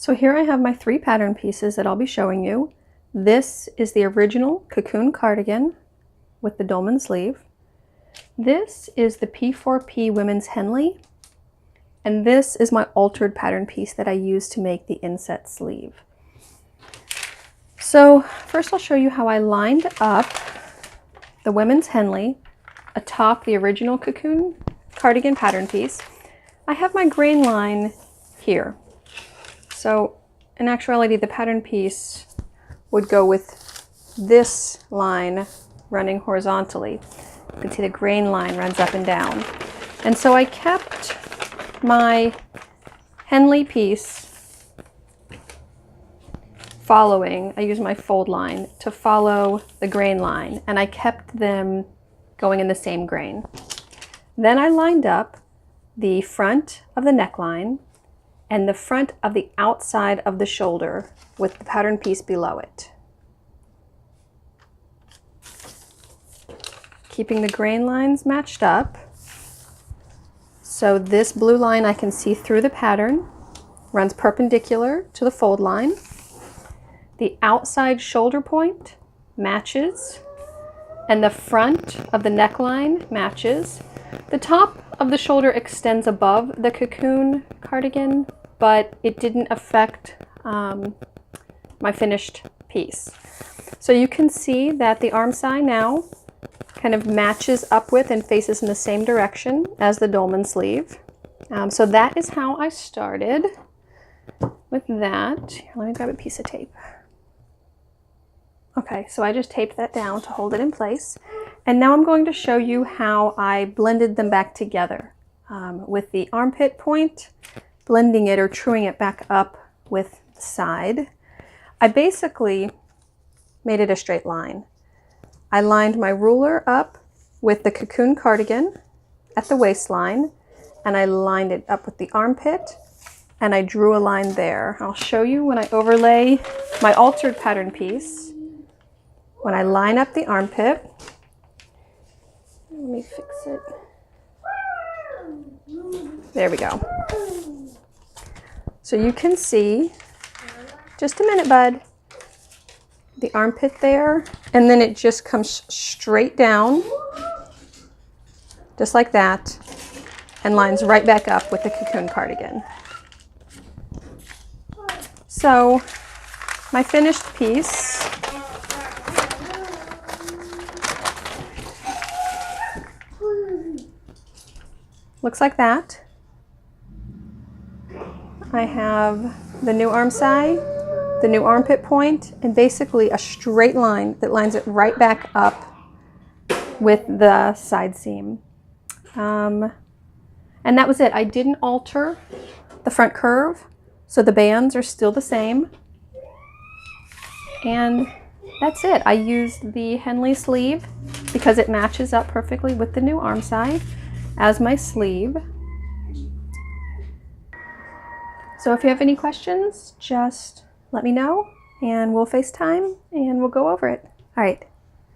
So here I have my 3 pattern pieces that I'll be showing you. This is the original cocoon cardigan with the dolman sleeve. This is the P4P women's Henley. And this is my altered pattern piece that I used to make the inset sleeve. So first I'll show you how I lined up the women's Henley atop the original cocoon cardigan pattern piece. I have my grain line here. So in actuality, the pattern piece would go with this line running horizontally. You can see the grain line runs up and down. And so I kept my Henley piece following, I used my fold line to follow the grain line, and I kept them going in the same grain. Then I lined up the front of the neckline and the front of the outside of the shoulder with the pattern piece below it. Keeping the grain lines matched up. So this blue line I can see through the pattern, runs perpendicular to the fold line. The outside shoulder point matches, and the front of the neckline matches. The top of the shoulder extends above the cocoon cardigan, but it didn't affect my finished piece. So you can see that the arm side now kind of matches up with and faces in the same direction as the dolman sleeve. So that is how I started with that. Here, let me grab a piece of tape. Okay, so I just taped that down to hold it in place. And now I'm going to show you how I blended them back together with the armpit point, blending it or truing it back up with the side. I basically made it a straight line. I lined my ruler up with the cocoon cardigan at the waistline, and I lined it up with the armpit, and I drew a line there. I'll show you when I overlay my altered pattern piece. When I line up the armpit, let me fix it. There we go. So you can see, just a minute, bud, the armpit there, and then it just comes straight down, just like that, and lines right back up with the cocoon cardigan. So my finished piece looks like that. I have the new arm side, the new armpit point, and basically a straight line that lines it right back up with the side seam. And that was it. I didn't alter the front curve, so the bands are still the same. And that's it. I used the Henley sleeve because it matches up perfectly with the new arm side as my sleeve. So if you have any questions, just let me know and we'll FaceTime and we'll go over it. All right,